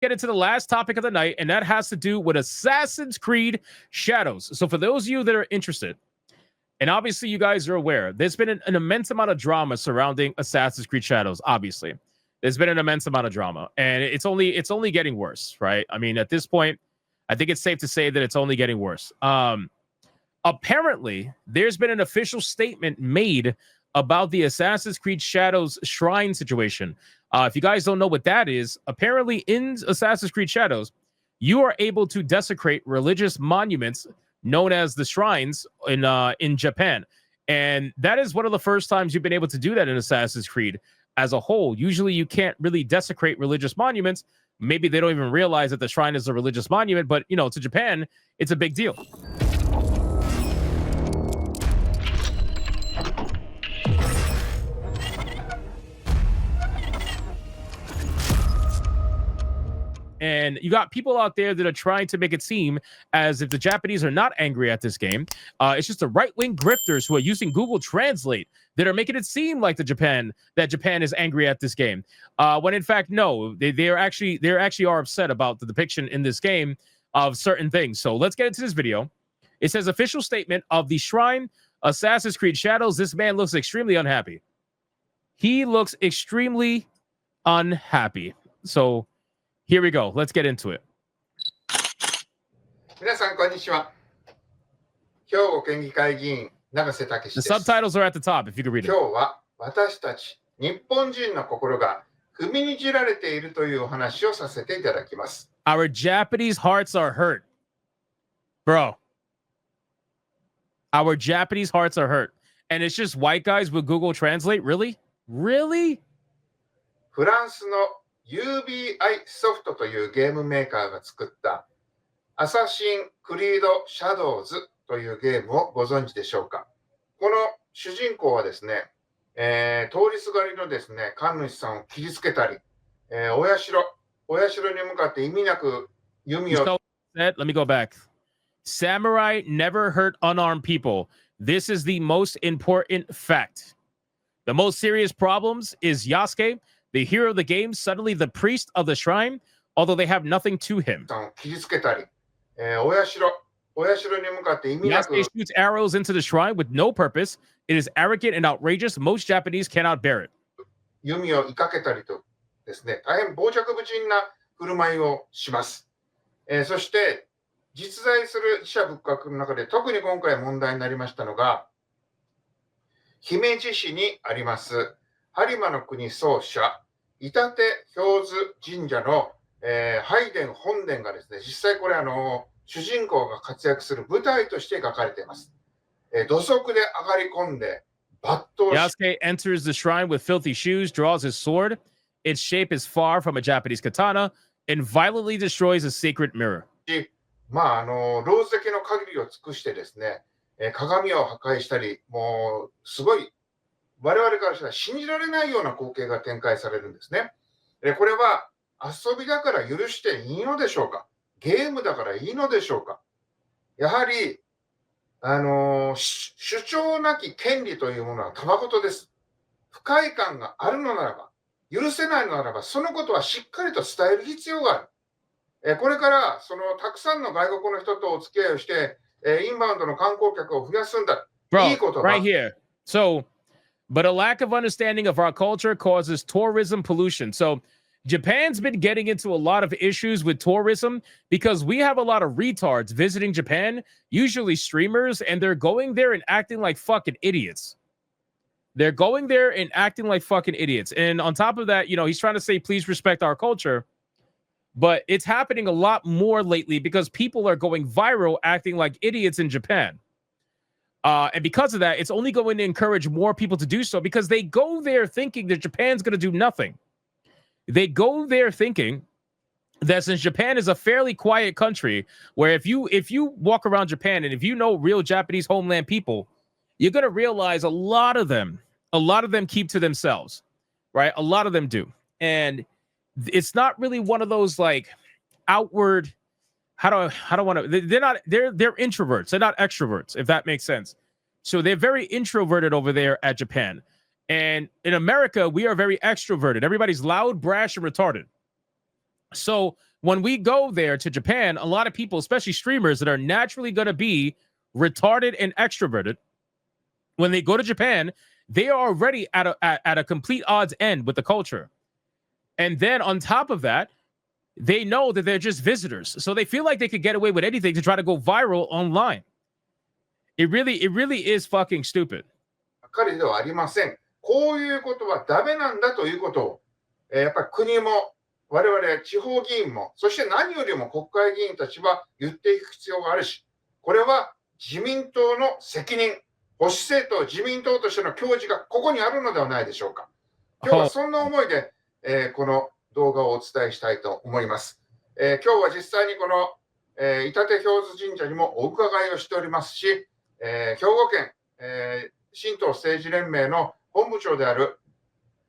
get into the last topic of the night, and that has to do with Assassin's Creed Shadows. So for those of you that are interested, and obviously you guys are aware, there's been an immense amount of drama surrounding Assassin's Creed Shadows. Obviously, there's been an immense amount of drama, and it's only getting worse, right? I mean, at this point, I think it's safe to say that it's only getting worse. Apparently, there's been an official statement made about the Assassin's Creed Shadows shrine situation. If you guys don't know what that is, apparently in Assassin's Creed Shadows, you are able to desecrate religious monuments known as the shrines in Japan. And that is one of the first times you've been able to do that in Assassin's Creed as a whole. Usually you can't really desecrate religious monuments. Maybe they don't even realize that the shrine is a religious monument, but to Japan, it's a big deal. And you got people out there that are trying to make it seem as if the Japanese are not angry at this game. It's just the right-wing grifters who are using Google Translate that are making it seem like Japan is angry at this game. When in fact, no, they actually are upset about the depiction in this game of certain things. So let's get into this video. It says official statement of the Shrine Assassin's Creed Shadows. This man looks extremely unhappy. He looks extremely unhappy. So here we go. Let's get into it. 皆さんこんにちは。兵庫県議会議員永瀬武 The です。 subtitles are at the top if you could read 今 it. 日は私たち日本人の心が踏みにじられているというお話をさせていただきます。 Our Japanese hearts are hurt. Bro. Our Japanese hearts are hurt. And it's just white guys with Google Translate? Really? Really? フランスの UBISOFT というゲームメーカーが作ったアサシンクリードシャドウズというゲームをご存知でしょうか。この主人公はですね、通りすがりのですね、神主さんを切りつけたり、お社に向かって意味なく弓を Let me go back. Samurai never hurt unarmed people. This is the most important fact. The most serious problems is Yasuke, the hero of the game, suddenly the priest of the shrine, although they have nothing to him. 切りつけたり、お社に向かって意味なく Yasuke shoots arrows into the shrine with no purpose. It is arrogant and outrageous. Most Japanese cannot bear it. 弓を追いかけたりとですね、大変傍若無人な振る舞いをします。そして実在する死者仏閣の中で特に今回問題になりましたのが、姫路市にあります播磨の国総社板手氷津神社の、拝殿本殿がですね、実際これ主人公が活躍する舞台として描かれています。土足で上がり込んで抜刀し Yasuke enters the shrine with filthy shoes, draws his sword. Its shape is far from a Japanese katana, and violently destroys a sacred mirror. まあ狼藉の限りを尽くしてですね、鏡を破壊したり、もうすごい我々からしたら信じられないような光景が展開されるんですね。これは遊びだから許していいのでしょうか？ゲームだからいいのでしょうか？やはり主張なき権利というものはたまごとです。不快感があるのならば、許せないのならば、そのことはしっかりと伝える必要がある。これからたくさんの外国の人とお付き合いをして、インバウンドの観光客を増やすんだ。いいことだ。Right here. So, but a lack of understanding of our culture causes tourism pollution. So, Japan's been getting into a lot of issues with tourism because we have a lot of retards visiting Japan, usually streamers, and they're going there and acting like fucking idiots. They're going there and acting like fucking idiots. And on top of that, he's trying to say, please respect our culture. But it's happening a lot more lately because people are going viral acting like idiots in Japan. And because of that, it's only going to encourage more people to do so because they go there thinking that Japan's going to do nothing. They go there thinking that since Japan is a fairly quiet country, where if you walk around Japan and if you know real Japanese homeland people, you're going to realize a lot of them keep to themselves, right? A lot of them do. And it's not really one of those like outward, they're introverts. They're not extroverts, if that makes sense. So they're very introverted over there at Japan. And in America, we are very extroverted. Everybody's loud, brash, and retarded. So when we go there to Japan, a lot of people, especially streamers that are naturally going to be retarded and extroverted, when they go to Japan, they are already at a complete odds end with the culture. And then on top of that, they know that they're just visitors. So they feel like they could get away with anything to try to go viral online. It really is fucking stupid. 彼ではありません。こういうことはダメなんだということを、やっぱり国も我々地方議員も、そして何よりも国会議員たちは言っていく必要があるし、これは自民党の責任、保守政党、自民党としての矜持がここにあるのではないでしょうか。今日はそんな思いで、この動画をお伝えしたいと思います。今日は実際にこの、板手氷津神社にもお伺いをしておりますし、兵庫県、神道政治連盟の本部長である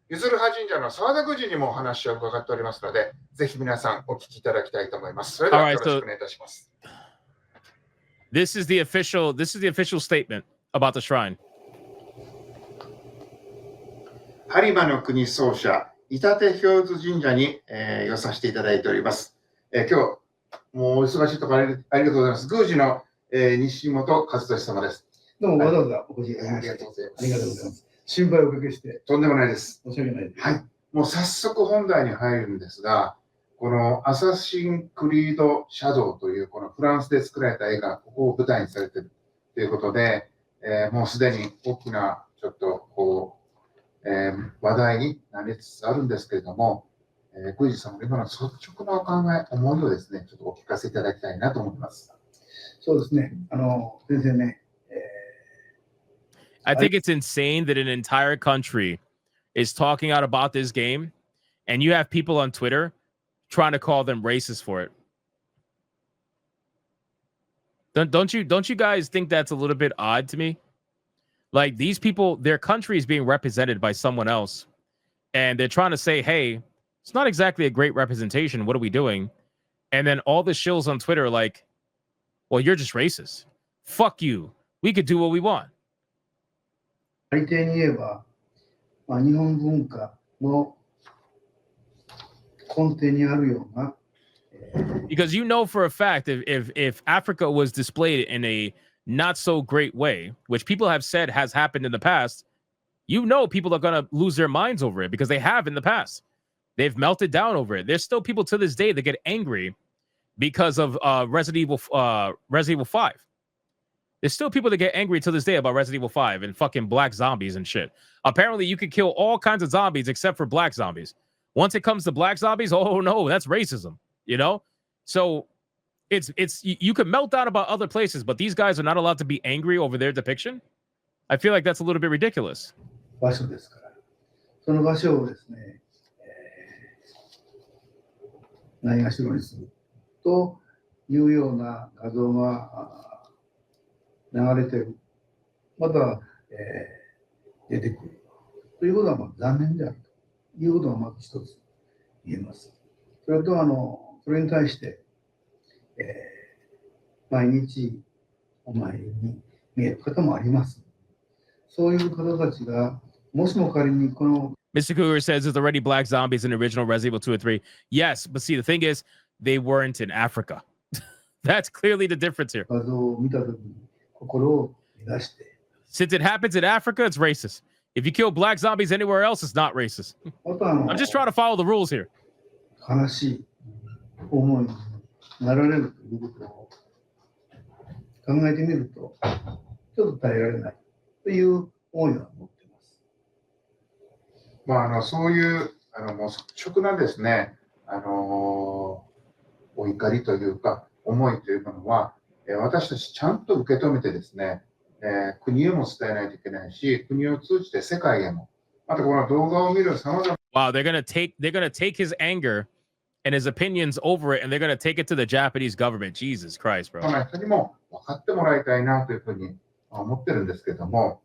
ゆずるは神社の澤田宮司にもお話を伺っておりますので、ぜひ皆さんお聞きいただきたいと思います。それではよろしくお願いいたします。This is the official statement about the shrine. 播磨の国奏者、板手氷津神社に、寄させていただいております。今日、もうお忙しいところありがとうございます。宮司の、西本和俊様です。どうもわざわざお越しいただきまして、ありがとうございます。心配をおかけして。とんでもないです。申し訳ないです。はい。もう早速本題に入るんですが、このアサシンクリードシャドウというこのフランスで作られた絵がここを舞台にされているということで、もうすでに大きなちょっとこう、話題になりつつあるんですけれども、宮司さんの今の率直なお考え、思いをですね、ちょっとお聞かせいただきたいなと思います。そうですね。先生ね。I think it's insane that an entire country is talking out about this game, and you have people on Twitter trying to call them racist for it. Don't you guys think that's a little bit odd to me? Like, these people, their country is being represented by someone else, and they're trying to say, hey, it's not exactly a great representation. What are we doing? And then all the shills on Twitter are like, well, you're just racist. Fuck you. We could do what we want. 背景に言えば、日本文化の根底にあるような。Because you know for a fact if Africa was displayed in a not so great way, which people have said has happened in the past, you know people are going to lose their minds over it because they have in the past. They've melted down over it. There's still people to this day that get angry because of Resident Evil 5. There's still people that get angry to this day about Resident Evil 5 and fucking black zombies and shit. Apparently, you could kill all kinds of zombies except for black zombies. Once it comes to black zombies, oh no, that's racism, you know? So it's you can melt down about other places, but these guys are not allowed to be angry over their depiction. I feel like that's a little bit ridiculous. 場所ですから。その場所をですね、ないがしろにするというような画像が流れてる、また、出てくるということは残念であるということがまず一つ言えます。それとそれに対して、毎日お参りに見える方もあります。そういう方たちがもしも仮にこの Mr. Cougar says there's already black zombies in the original Resident Evil 2 and 3. Yes, but see, the thing is, they weren't in Africa. That's clearly the difference here. 画像を見たときに心を乱して。Since it happens in Africa, it's racist. If you kill black zombies anywhere else, it's not racist. I'm just trying to follow the rules here. 悲しい思いになられるということを考えてみると、ちょっと耐えられないという思いは持っています。そういうもう率直なですね、お怒りというか、思いというものは、私たちちゃんと受け止めてですね、国へも伝えないといけないし、国を通じて世界へも、またこの動画を見る様々な。Wow, they're gonna take his anger and his opinions over it, and they're gonna take it to the Japanese government. Jesus Christ, bro. 人にも分かってもらいたいなというふうに思ってるんですけども、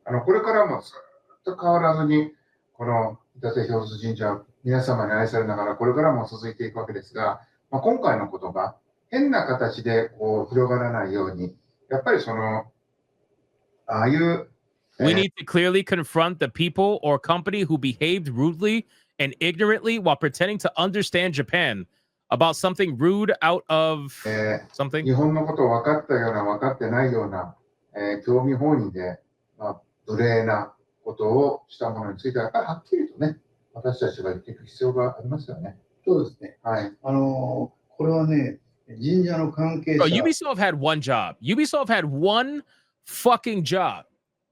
これからもずっと変わらずに、この伊達氷津神社、皆様に愛されながら、これからも続いていくわけですが、今回の言葉、変な形でこう広がらないように、やっぱりああいう、We need to clearly confront the people or company who behaved rudely and ignorantly while pretending to understand Japan about something rude out of something. 日本のことを分かったような分かってないような、興味本位で、無礼なことをしたものについては、やっぱりはっきりとね、私たちが言っていく必要がありますよね。そうですね。はい。これはね、神社の関係者。Ubisoft had one job. Ubisoft had one fucking job.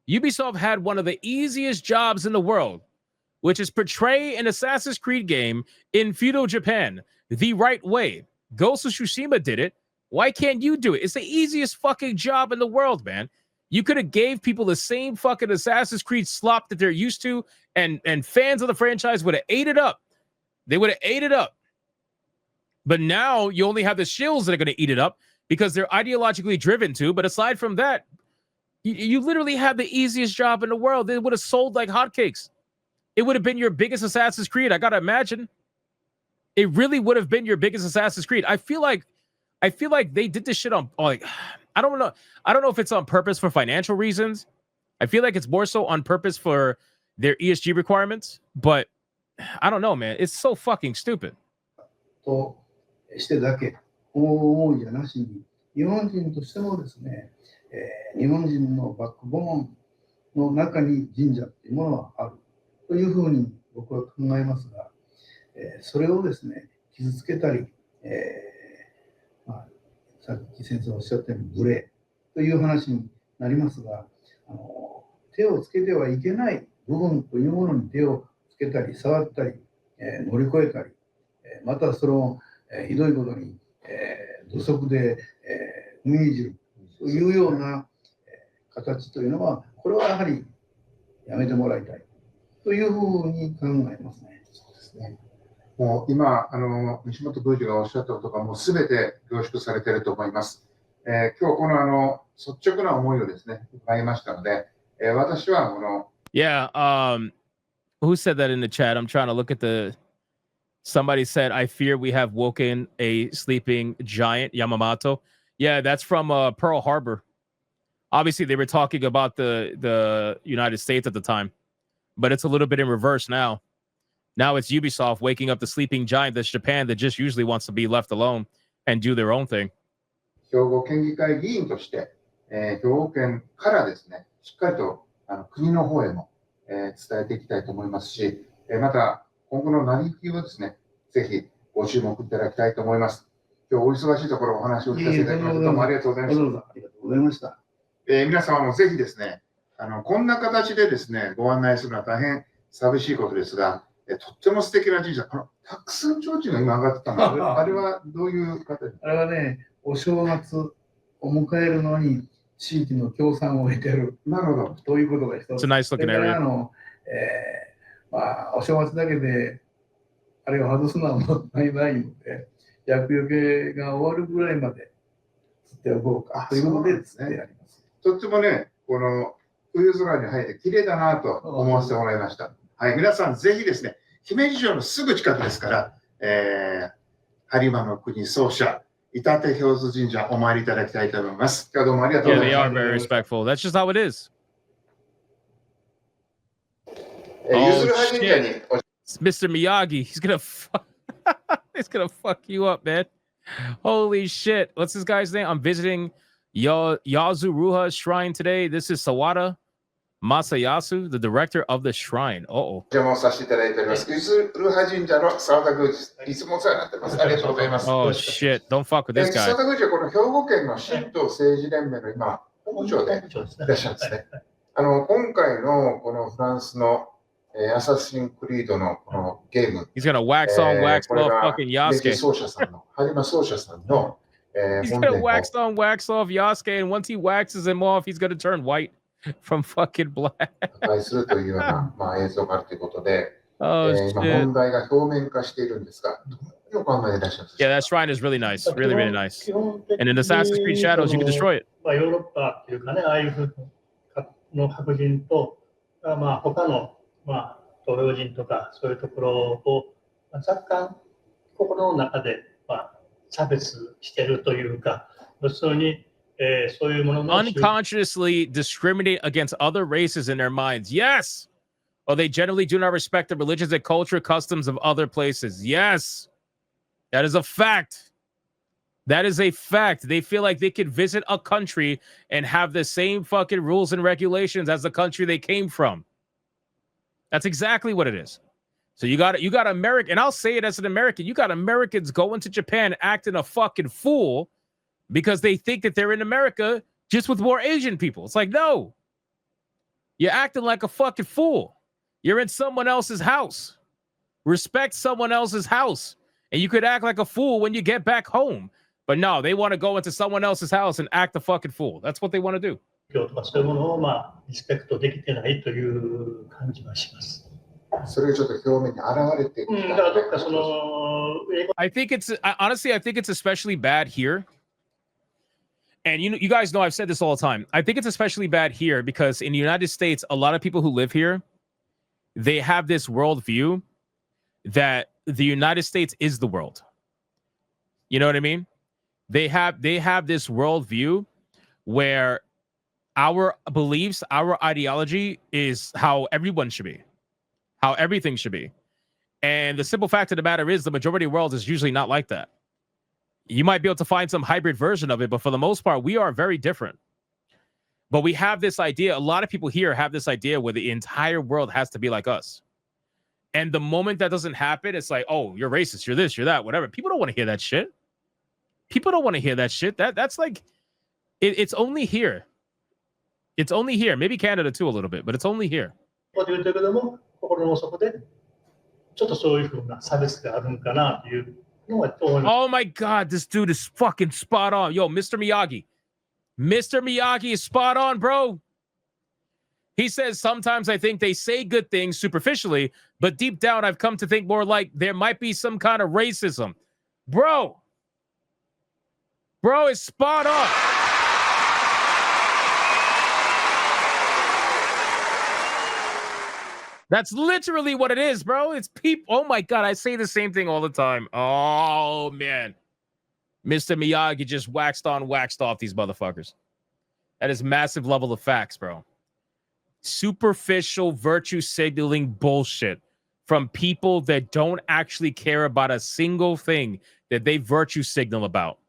Ubisoft had one of the easiest jobs in the world, which is portray an Assassin's Creed game in feudal Japan the right way. Ghost of Tsushima did it. Why can't you do it? It's the easiest fucking job in the world, man. You could have gave people the same fucking Assassin's Creed slop that they're used to, and fans of the franchise would have ate it up. They would have ate it up. But now you only have the shills that are going to eat it up because they're ideologically driven to. But aside from that, you literally have the easiest job in the world. They would have sold like hotcakes. It would have been your biggest Assassin's Creed. I got to imagine. It really would have been your biggest Assassin's Creed. I feel like they did this shit on like, I don't know if it's on purpose for financial reasons. I feel like it's more so on purpose for their ESG requirements, but I don't know, man. It's so fucking stupid. としてだけ思うじゃなしに、日本人としてもですね、日本人のバックボーンの中に神社っていうものはあるというふうに僕は考えますが、それをですね、傷つけたり、さっき先生おっしゃったように無礼という話になりますが、手をつけてはいけない部分というものに手をつけたり触ったり、乗り越えたり、またその、ひどいことに、土足で、踏みにじるというような、形というのは、これはやはりやめてもらいたいというふうに考えますね。そうですね。もう今、西本宮司がおっしゃったことがもうすべて凝縮されていると思います。今日この率直な思いをですね、伺いましたので、私はYeah, who said that in the chat? I'm trying to look at somebody said, I fear we have woken a sleeping giant, Yamamoto. Yeah, that's from Pearl Harbor. Obviously, they were talking about the United States at the time, but it's a little bit in reverse now. Now it's Ubisoft waking up the sleeping giant that's Japan that just usually wants to be left alone and do their own thing. 兵庫県議会議員として、兵庫県からですね、しっかりと国の方へも、伝えていきたいと思いますし、また今後の成り行きをですね、ぜひご注目いただきたいと思います。今日お忙しいところお話を聞かせていただきましてどうもありがとうございました。ありがとうございました。皆様もぜひですね、こんな形でですね、ご案内するのは大変寂しいことですが、とっても素敵な神社、たくさん提灯が今上がってたんです。あれはどういう方ですか？あれはね、お正月を迎えるのに地域の協賛を得てる。なるほど。ということが一つ。It's a nice looking area. お正月だけであれを外すのはもったいないので、厄除けが終わるぐらいまで釣っておこうかということで釣ってやります。とってもね、この冬空に入って綺麗だなと思わせてもらいました。はい、皆さんぜひですね、姫路城のすぐ近くですから、播磨の国奏者、板手氷津神社お参りいただきたいと思います。今日はどうもありがとうございました。Yeah, they are very respectful. That's just how it is. ゆずるは神社に Mr. Miyagi, he's gonna fuck you up, man. Holy shit. What's this guy's name? I'm visiting Yazuruha Shrine today. This is Sawada Masayasu, the director of the shrine. Uh-oh. お邪魔をさせていただいております。ゆずるは神社の澤田宮司、いつもお世話になってます。ありがとうございます。Oh shit, don't fuck with this guy. 澤田宮司はこの兵庫県の新党政治連盟の今、本部長でいらっしゃるんですね。今回のこのフランスのアサシンクリードのこのゲーム。He's gonna wax on, wax off fucking Yasuke. 奏者さんの、播磨奏者さんの、He's gonna wax on, wax off Yasuke, and once he waxes him off, he's gonna turn white from fucking black. 破壊するというような、映像があるということで、Oh, 今 shit. 問題が表面化しているんですが、どのようにお考えでいらっしゃるんですか？ Yeah, that shrine is really nice. Really, really nice. And in Assassin's Creed Shadows, you can destroy it. ヨーロッパっていうかね、ああいう風の白人と、他の、東洋人とかそういうところを若干心の中で、差別しているというか、要するに、そういうものの unconsciously discriminate against other races in their minds. Yes. Or they generally do not respect the religions and culture customs of other places. Yes. That is a fact. That is a fact. They feel like they could visit a country and have the same fucking rules and regulations as the country they came from. That's exactly what it is. So you got American, and I'll say it as an American, you got Americans going to Japan acting a fucking fool because they think that they're in America just with more Asian people. It's like, no. You're acting like a fucking fool. You're in someone else's house. Respect someone else's house. And you could act like a fool when you get back home. But no, they want to go into someone else's house and act a fucking fool. That's what they want to do. とかそういうものをリスペクトできてないという感じはします。それがちょっと表面に現れてきた。だからどっかその英語 I think it's honestly, I think it's especially bad here. And you guys know I've said this all the time. I think it's especially bad here because in the United States, a lot of people who live here, they have this worldview that the United States is the world. You know what I mean? They have this worldview where our beliefs, our ideology is how everyone should be, how everything should be. And the simple fact of the matter is the majority of the world is usually not like that. You might be able to find some hybrid version of it, but for the most part, we are very different. But we have this idea, a lot of people here have this idea where the entire world has to be like us. And the moment that doesn't happen, it's like, oh, you're racist, you're this, you're that, whatever. People don't want to hear that shit. People don't want to hear that shit. That's like, it's only here. It's only here. Maybe Canada too a little bit, but it's only here. と言うけども、心の底でちょっとそういうふうな差別があるんかなというのは思います。 Oh my God, this dude is fucking spot on. Yo, Mr. Miyagi. Mr. Miyagi is spot on, bro. He says, sometimes I think they say good things superficially, but deep down I've come to think more like there might be some kind of racism. Bro is spot on. That's literally what it is, bro. It's people. Oh my God, I say the same thing all the time. Oh man. Mr. Miyagi just waxed on, waxed off these motherfuckers. That is massive level of facts, bro. Superficial virtue signaling bullshit from people that don't actually care about a single thing that they virtue signal about.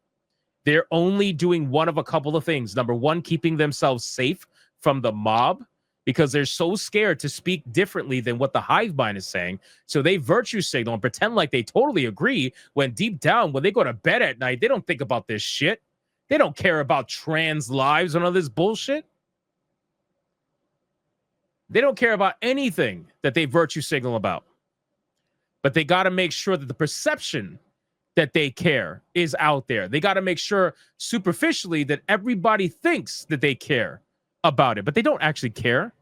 They're only doing one of a couple of things. Number one, keeping themselves safe from the mob because they're so scared to speak differently than what the hive mind is saying. So they virtue signal and pretend like they totally agree when deep down, when they go to bed at night, they don't think about this shit. They don't care about trans lives and all this bullshit. They don't care about anything that they virtue signal about. But they got to make sure that the perception that they care is out there. They got to make sure superficially that everybody thinks that they care about it, but they don't actually care.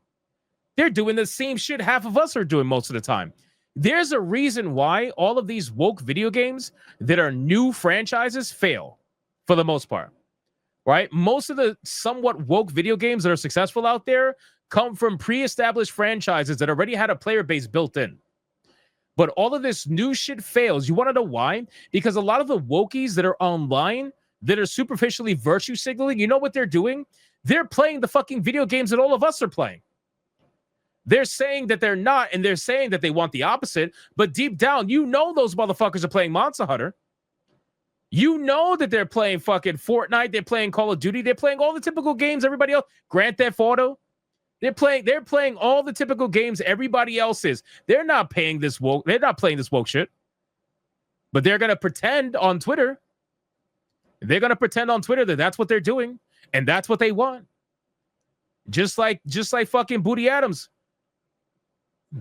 They're doing the same shit half of us are doing most of the time. There's a reason why all of these woke video games that are new franchises fail for the most part, right? Most of the somewhat woke video games that are successful out there come from pre-established franchises that already had a player base built in. But all of this new shit fails. You want to know why? Because a lot of the wokies that are online that are superficially virtue signaling, you know what they're doing? They're playing the fucking video games that all of us are playing. They're saying that they're not, and they're saying that they want the opposite. But deep down, you know those motherfuckers are playing Monster Hunter. You know that they're playing fucking Fortnite. They're playing Call of Duty. They're playing all the typical games everybody else. Grand Theft Auto. They're playing all the typical games everybody else is. They're not paying this woke. They're not playing this woke shit. But they're gonna pretend on Twitter. They're gonna pretend on Twitter that that's what they're doing and that's what they want. Just like fucking Booty Adams.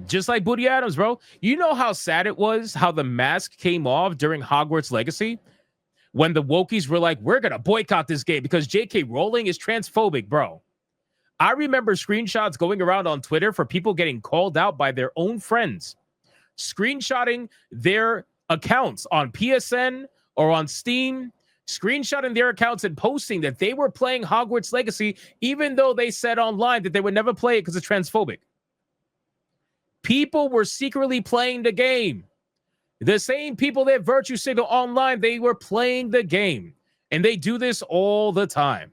Just like Booty Adams, bro. You know how sad it was how the mask came off during Hogwarts Legacy when the wokies were like, we're gonna boycott this game because J.K. Rowling is transphobic, bro. I remember screenshots going around on Twitter for people getting called out by their own friends, screenshotting their accounts on PSN or on Steam, screenshotting their accounts and posting that they were playing Hogwarts Legacy, even though they said online that they would never play it because it's transphobic. People were secretly playing the game. The same people that virtue signal online, they were playing the game. And they do this all the time.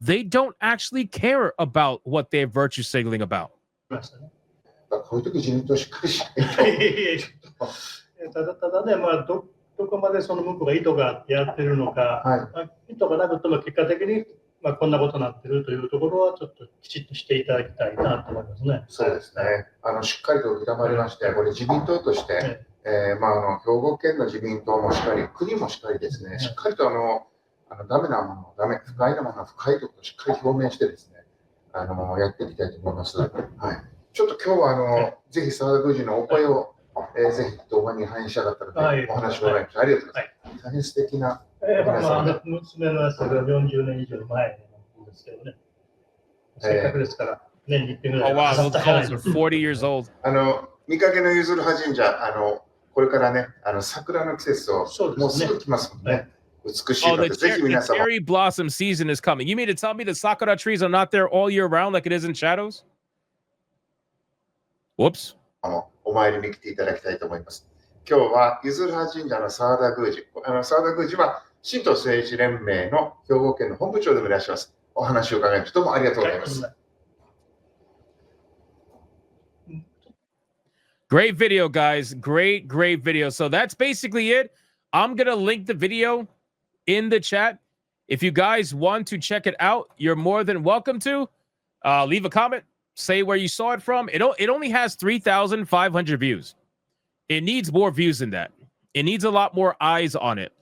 They don't actually care about what they're virtue signaling about. こういう時自民党しっかりしないと。ただね、どこまでその向こうが意図があってやってるのか、意図がなくても結果的に、こんなことになってるというところはちょっときちっとしていただきたいなと思いますね。そうですね。しっかりと受け止まりまして、これ自民党として、兵庫県の自民党もしっかり、国もしっかりですね、しっかりとダメなものはダメ、不快なものは不快ということをしっかり表明してですね、やっていきたいと思います。はい。ちょっと今日はぜひ澤田宮司のお声を、ぜひ動画に反映したかったので、お話を伺いました。ありがとうございます。大変素敵な。娘のやつが40年以上前なんですけどね。せっかくですから、年に1遍ぐらい。Oh wow, those calls are 40 years old. 見かけのゆずるは神社、これからね、桜の季節をもうすぐ来ますもんね。美しいので、ぜひ皆様。The cherry blossom season is coming. You mean to tell me the sakura trees are not there all year round like it is in Shadows? Whoops. お参りに来ていただきたいと思います。今日はゆずるは神社の澤田宮司。澤田宮司は、神道政治連盟の兵庫県の本部長でもいらっしゃいます。お話を伺いました。どうもありがとうございます。Great video, guys. Great video. So that's basically it. I'm going to link the video in the chat. If you guys want to check it out, you're more than welcome to. Leave a comment. Say where you saw it from. It only has 3,500 views. It needs more views than that. It needs a lot more eyes on it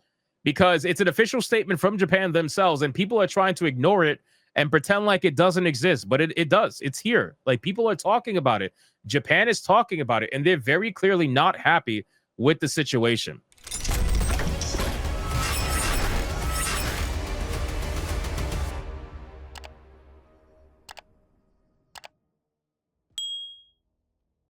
because it's an official statement from Japan themselves, and people are trying to ignore it and pretend like it doesn't exist, but it does. It's here. Like, people are talking about it. Japan is talking about it, and they're very clearly not happy with the situation.